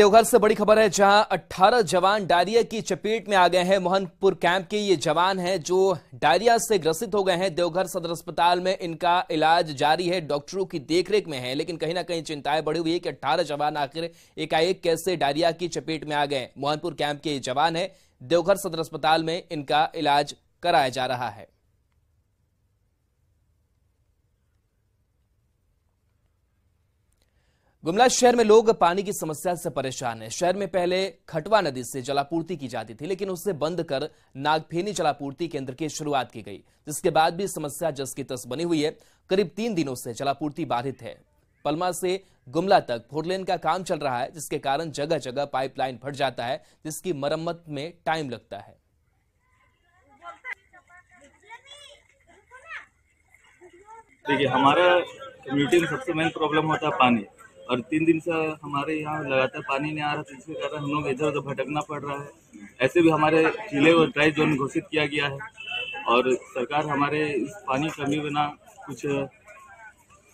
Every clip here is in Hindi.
देवघर से बड़ी खबर है, जहां 18 जवान डायरिया की चपेट में आ गए हैं। मोहनपुर कैंप के ये जवान हैं जो डायरिया से ग्रसित हो गए हैं। देवघर सदर अस्पताल में इनका इलाज जारी है, डॉक्टरों की देखरेख में है। लेकिन कहीं ना कहीं चिंताएं बढ़ी हुई है कि 18 जवान आखिर एकाएक कैसे डायरिया की चपेट में आ गए। मोहनपुर कैंप के ये जवान है, देवघर सदर अस्पताल में इनका इलाज कराया जा रहा है। गुमला शहर में लोग पानी की समस्या से परेशान हैं। शहर में पहले खटवा नदी से जलापूर्ति की जाती थी, लेकिन उसे बंद कर नागफेनी जलापूर्ति केंद्र की शुरुआत की गई, जिसके बाद भी समस्या जस की तस बनी हुई है। करीब 3 दिनों से जलापूर्ति बाधित है। पलमा से गुमला तक फोरलेन का काम चल रहा है, जिसके कारण जगह जगह पाइपलाइन फट जाता है, जिसकी मरम्मत में टाइम लगता है। देखिए, हमारा कम्युनिटी में सबसे मेन प्रॉब्लम होता है पानी, और 3 दिन से हमारे यहाँ लगातार पानी नहीं आ रहा, जिसके कारण हम लोग इधर उधर भटकना पड़ रहा है। ऐसे भी हमारे जिले को ड्राई जोन घोषित किया गया है, और सरकार हमारे इस पानी कमी बिना कुछ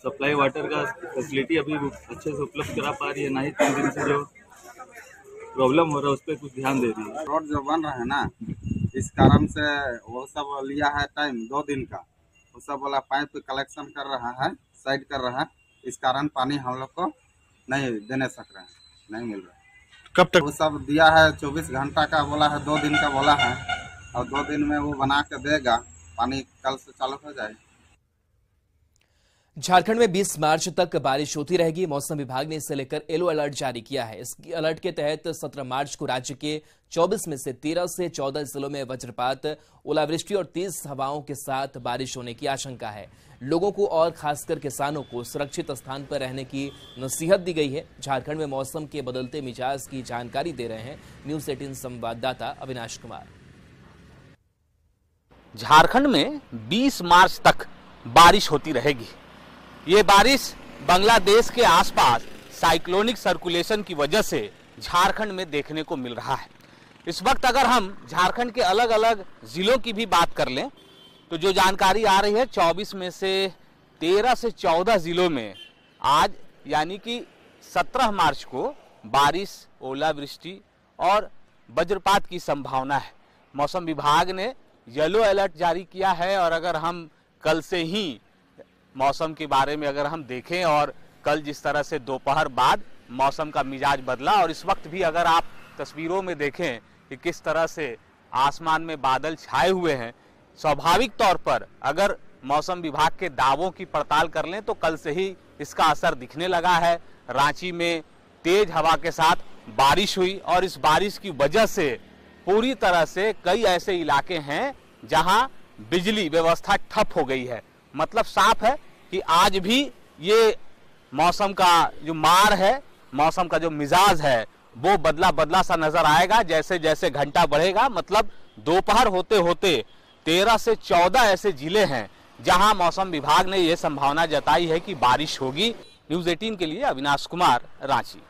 सप्लाई वाटर का फैसिलिटी अभी अच्छे से उपलब्ध करा पा रही है, ना ही 3 दिन से जो प्रॉब्लम हो रहा है उस पर कुछ ध्यान दे रही है। रोड जो बन रहा है ना, इस कारण से वो सब लिया है टाइम 2 दिन का। वो सब वाला पाइप कलेक्शन कर रहा है, साइड कर रहा है, इस कारण पानी हम लोग को नहीं देने सक रहे हैं, नहीं मिल रहा है। कब तक? वो सब दिया है 24 घंटा का बोला है, 2 दिन का बोला है, और 2 दिन में वो बना के देगा। पानी कल से चालू हो जाए। झारखंड में 20 मार्च तक बारिश होती रहेगी। मौसम विभाग ने इसे लेकर येलो अलर्ट जारी किया है। इस अलर्ट के तहत 17 मार्च को राज्य के 24 में से 13 से 14 जिलों में वज्रपात, ओलावृष्टि और तेज हवाओं के साथ बारिश होने की आशंका है। लोगों को और खासकर किसानों को सुरक्षित स्थान पर रहने की नसीहत दी गई है। झारखंड में मौसम के बदलते मिजाज की जानकारी दे रहे हैं न्यूज 18 संवाददाता अविनाश कुमार। झारखंड में 20 मार्च तक बारिश होती रहेगी। ये बारिश बांग्लादेश के आसपास साइक्लोनिक सर्कुलेशन की वजह से झारखंड में देखने को मिल रहा है। इस वक्त अगर हम झारखंड के अलग अलग जिलों की भी बात कर लें तो जो जानकारी आ रही है, 24 में से 13 से 14 जिलों में आज यानी कि 17 मार्च को बारिश, ओलावृष्टि और वज्रपात की संभावना है। मौसम विभाग ने येलो अलर्ट जारी किया है, और अगर हम कल से ही मौसम के बारे में अगर हम देखें, और कल जिस तरह से दोपहर बाद मौसम का मिजाज बदला, और इस वक्त भी अगर आप तस्वीरों में देखें कि किस तरह से आसमान में बादल छाए हुए हैं, स्वाभाविक तौर पर अगर मौसम विभाग के दावों की पड़ताल कर लें तो कल से ही इसका असर दिखने लगा है। रांची में तेज हवा के साथ बारिश हुई, और इस बारिश की वजह से पूरी तरह से कई ऐसे इलाके हैं जहां बिजली व्यवस्था ठप हो गई है। मतलब साफ है कि आज भी ये मौसम का जो मार है, मौसम का जो मिजाज है, वो बदला बदला सा नजर आएगा जैसे जैसे घंटा बढ़ेगा। मतलब दोपहर होते होते 13 से 14 ऐसे जिले हैं जहां मौसम विभाग ने यह संभावना जताई है कि बारिश होगी। न्यूज 18 के लिए अविनाश कुमार, रांची।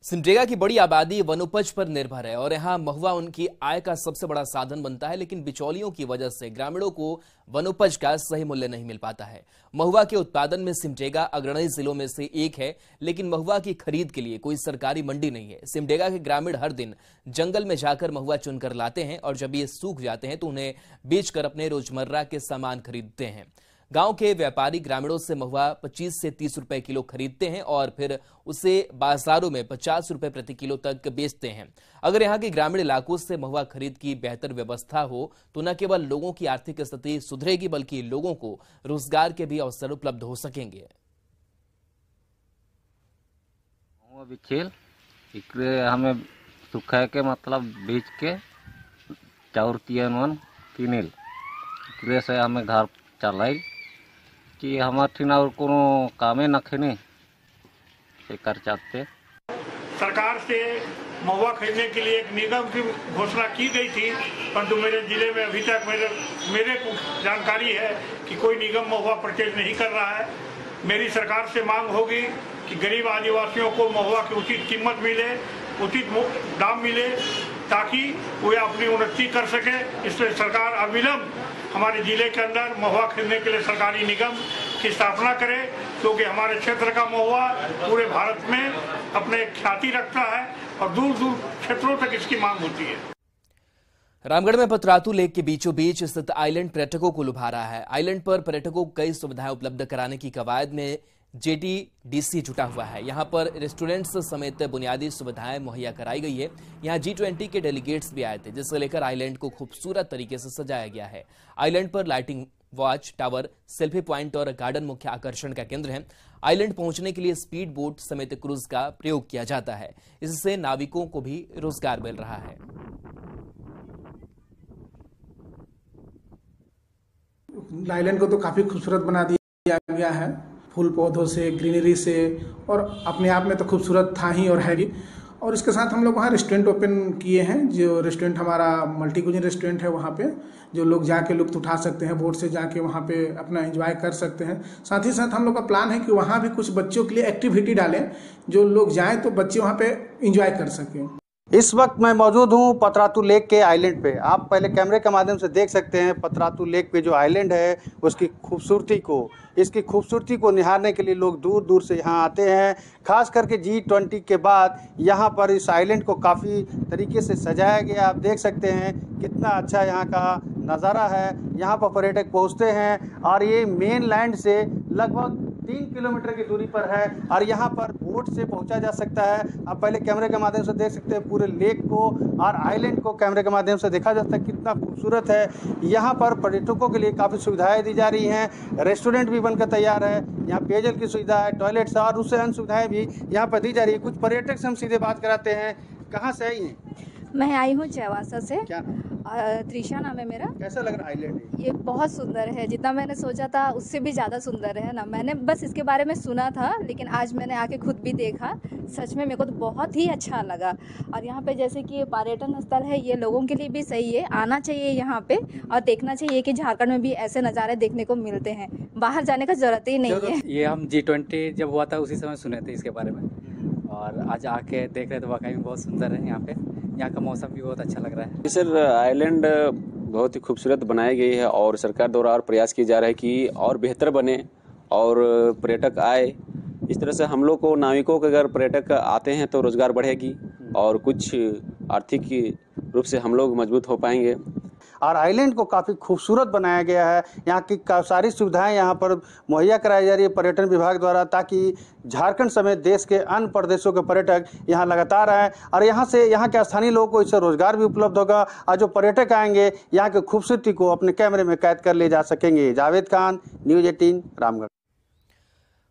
सिमडेगा की बड़ी आबादी वनोपज पर निर्भर है और यहां महुआ उनकी आय का सबसे बड़ा साधन बनता है, लेकिन बिचौलियों की वजह से ग्रामीणों को वनोपज का सही मूल्य नहीं मिल पाता है। महुआ के उत्पादन में सिमडेगा अग्रणी जिलों में से एक है, लेकिन महुआ की खरीद के लिए कोई सरकारी मंडी नहीं है। सिमडेगा के ग्रामीण हर दिन जंगल में जाकर महुआ चुनकर लाते हैं, और जब ये सूख जाते हैं तो उन्हें बेचकर अपने रोजमर्रा के सामान खरीदते हैं। गांव के व्यापारी ग्रामीणों से महुआ 25 से 30 रुपए किलो खरीदते हैं और फिर उसे बाजारों में 50 रुपए प्रति किलो तक बेचते हैं। अगर यहां के ग्रामीण इलाकों से महुआ खरीद की बेहतर व्यवस्था हो तो न केवल लोगों की आर्थिक स्थिति सुधरेगी, बल्कि लोगों को रोजगार के भी अवसर उपलब्ध हो सकेंगे। हमें सुखा के मतलब बीच के चाउर मन किनिल से हमें घर चलाई कि हमारे ठिना और कोनो कामे नखने से कर चाहते। सरकार से महुआ खरीदने के लिए एक निगम की घोषणा की गई थी, परंतु मेरे जिले में अभी तक मेरे को जानकारी है कि कोई निगम महुआ परचेज नहीं कर रहा है। मेरी सरकार से मांग होगी कि गरीब आदिवासियों को महुआ की उचित कीमत मिले, उचित दाम मिले, ताकि वे अपनी उन्नति कर सके। इसलिए सरकार अविलंब हमारे जिले के अंदर महुआ खरीदने के लिए सरकारी निगम की स्थापना करे, क्योंकि हमारे क्षेत्र का महुआ पूरे भारत में अपने ख्याति रखता है और दूर दूर क्षेत्रों तक इसकी मांग होती है। रामगढ़ में पतरातू लेक के बीचों बीच स्थित आइलैंड पर्यटकों को लुभा रहा है। आइलैंड पर पर्यटकों को कई सुविधाएं उपलब्ध कराने की कवायद में JTDC जुटा हुआ है। यहां पर रेस्टोरेंट्स समेत बुनियादी सुविधाएं मुहैया कराई गई है। यहां G20 के डेलीगेट्स भी आए थे, जिससे लेकर आइलैंड को खूबसूरत तरीके से सजाया गया है। आइलैंड पर lighting, watch tower, selfie point और गार्डन मुख्य आकर्षण का केंद्र है। आइलैंड पहुंचने के लिए स्पीड बोट समेत क्रूज का प्रयोग किया जाता है। इससे नाविकों को भी रोजगार मिल रहा है। आइलैंड को तो काफ़ी खूबसूरत बना दिया गया है, फूल पौधों से, ग्रीनरी से, और अपने आप में तो खूबसूरत था ही और है भी। और इसके साथ हम लोग वहाँ रेस्टोरेंट ओपन किए हैं। जो रेस्टोरेंट हमारा मल्टी कुजिन रेस्टोरेंट है, वहाँ पे जो लोग जाके लुत्फ उठा सकते हैं, बोट से जाके वहाँ पे अपना एंजॉय कर सकते हैं। साथ ही साथ हम लोग का प्लान है कि वहाँ भी कुछ बच्चों के लिए एक्टिविटी डालें, जो लोग जाएँ तो बच्चे वहाँ पे इंजॉय कर सकें। इस वक्त मैं मौजूद हूँ पतरातू लेक के आइलैंड पे। आप पहले कैमरे के माध्यम से देख सकते हैं पतरातू लेक पे जो आइलैंड है उसकी खूबसूरती को। इसकी खूबसूरती को निहारने के लिए लोग दूर दूर से यहाँ आते हैं। खास करके G20 के बाद यहाँ पर इस आइलैंड को काफ़ी तरीके से सजाया गया। आप देख सकते हैं कितना अच्छा यहाँ का नज़ारा है। यहाँ पर पर्यटक पहुँचते हैं और ये मेन लैंड से लगभग 3 किलोमीटर की दूरी पर है और यहाँ पर बोट से पहुँचा जा सकता है। आप पहले कैमरे के माध्यम से देख सकते हैं पूरे लेक को और आइलैंड को कैमरे के माध्यम से देखा जा सकता है कितना खूबसूरत है। यहाँ पर पर्यटकों के लिए काफ़ी सुविधाएं दी जा रही हैं। रेस्टोरेंट भी बनकर तैयार है। यहाँ पेयजल की सुविधा है, टॉयलेट्स और उससे अन्य सुविधाएँ भी यहाँ पर दी जा रही है। कुछ पर्यटक से हम सीधे बात कराते हैं। कहाँ से आई हैं? मैं आई हूँ चैवासा से। क्या नाम? त्रिशा नाम है मेरा। कैसा लग रहा है आइलैंड? ये बहुत सुंदर है, जितना मैंने सोचा था उससे भी ज़्यादा सुंदर है ना। मैंने बस इसके बारे में सुना था, लेकिन आज मैंने आके खुद भी देखा। सच में मेरे को तो बहुत ही अच्छा लगा। और यहाँ पे जैसे कि पर्यटन स्थल है, ये लोगों के लिए भी सही है, आना चाहिए यहाँ पे और देखना चाहिए कि झारखंड में भी ऐसे नज़ारे देखने को मिलते हैं। बाहर जाने का जरूरत ही नहीं है। ये हम G20 जब हुआ था उसी समय सुने थे इसके बारे में, और आज आके देख रहे तो वाकई में बहुत सुंदर है। यहाँ का मौसम भी बहुत अच्छा लग रहा है। सर, आइलैंड बहुत ही खूबसूरत बनाई गई है और सरकार द्वारा और प्रयास किए जा रहा है कि और बेहतर बने और पर्यटक आए। इस तरह से हम लोग को नाविकों के अगर पर्यटक आते हैं तो रोजगार बढ़ेगी और कुछ आर्थिक रूप से हम लोग मजबूत हो पाएंगे। और आइलैंड को काफ़ी खूबसूरत बनाया गया है। यहाँ की सारी सुविधाएं यहाँ पर मुहैया कराई जा रही है पर्यटन विभाग द्वारा, ताकि झारखंड समेत देश के अन्य प्रदेशों के पर्यटक यहाँ लगातार आएँ और यहाँ के स्थानीय लोगों को इससे रोजगार भी उपलब्ध होगा और जो पर्यटक आएंगे यहाँ की खूबसूरती को अपने कैमरे में कैद कर ले जा सकेंगे। जावेद खान, न्यूज़ 18, रामगढ़।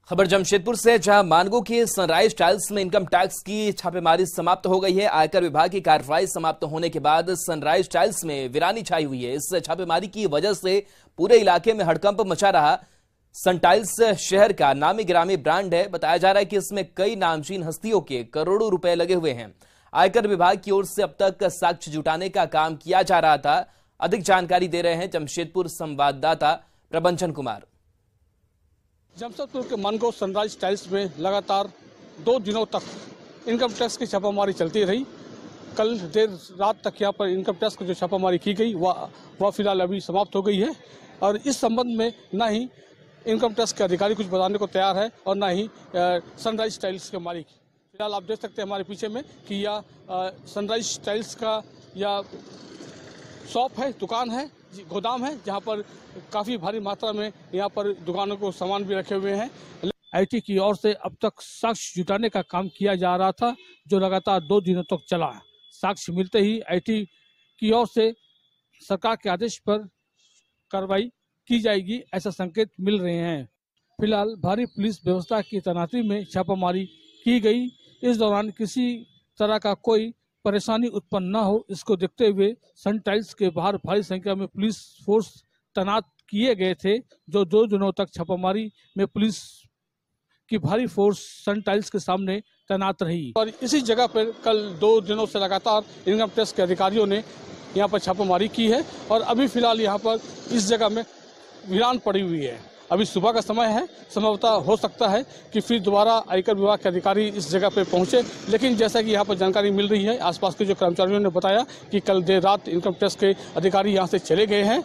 खबर जमशेदपुर से, जहां मानगो के सनराइज टाइल्स में इनकम टैक्स की छापेमारी समाप्त हो गई है। आयकर विभाग की कार्रवाई समाप्त होने के बाद सनराइज टाइल्स में वीरानी छाई हुई है। इस छापेमारी की वजह से पूरे इलाके में हड़कंप मचा रहा। सन टाइल्स शहर का नामी गिरामी ब्रांड है। बताया जा रहा है कि इसमें कई नामचीन हस्तियों के करोड़ों रुपए लगे हुए हैं। आयकर विभाग की ओर से अब तक साक्ष्य जुटाने का काम किया जा रहा था। अधिक जानकारी दे रहे हैं जमशेदपुर संवाददाता प्रबंचन कुमार। जमशेदपुर के मानगो सनराइज टाइल्स में लगातार 2 दिनों तक इनकम टैक्स की छापामारी चलती रही। कल देर रात तक यहाँ पर इनकम टैक्स की जो छापामारी की गई वह फिलहाल अभी समाप्त हो गई है और इस संबंध में न ही इनकम टैक्स के अधिकारी कुछ बताने को तैयार है और न ही सनराइज टाइल्स के मालिक। फिलहाल आप देख सकते हैं हमारे पीछे में कि यह सनराइज टाइल्स का यह शॉप है, दुकान है, गोदाम है, जहां पर काफ़ी भारी मात्रा में यहाँ पर दुकानों को सामान भी रखे हुए हैं। आईटी की ओर से अब तक साक्ष्य जुटाने का काम किया जा रहा था, जो लगातार 2 दिनों तक चला। साक्ष्य मिलते ही आईटी की ओर से सरकार के आदेश पर कार्रवाई की जाएगी, ऐसा संकेत मिल रहे हैं। फिलहाल भारी पुलिस व्यवस्था की तैनाती में छापामारी की गई। इस दौरान किसी तरह का कोई परेशानी उत्पन्न न हो, इसको देखते हुए सन टाइल्स के बाहर भारी संख्या में पुलिस फोर्स तैनात किए गए थे। जो 2 दिनों तक छापामारी में पुलिस की भारी फोर्स सन टाइल्स के सामने तैनात रही और इसी जगह पर कल 2 दिनों से लगातार इनकम टैक्स के अधिकारियों ने यहाँ पर छापामारी की है और अभी फिलहाल यहाँ पर इस जगह में वीरान पड़ी हुई है। अभी सुबह का समय है, संभवतः हो सकता है कि फिर दोबारा आयकर विभाग के अधिकारी इस जगह पर पहुंचे, लेकिन जैसा कि यहाँ पर जानकारी मिल रही है, आसपास के जो कर्मचारियों ने बताया कि कल देर रात इनकम टैक्स के अधिकारी यहाँ से चले गए हैं।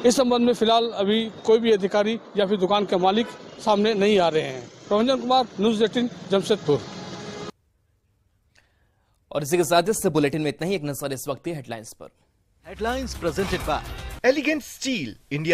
इस संबंध में फिलहाल अभी कोई भी अधिकारी या फिर दुकान के मालिक सामने नहीं आ रहे हैं। प्रभंजन कुमार, न्यूज़ 18, जमशेदपुर। और इसी के साथ इस बुलेटिन में इतना ही। एक नजर इस वक्त हेडलाइंस पर। Headlines presented by Elegant Steel, India's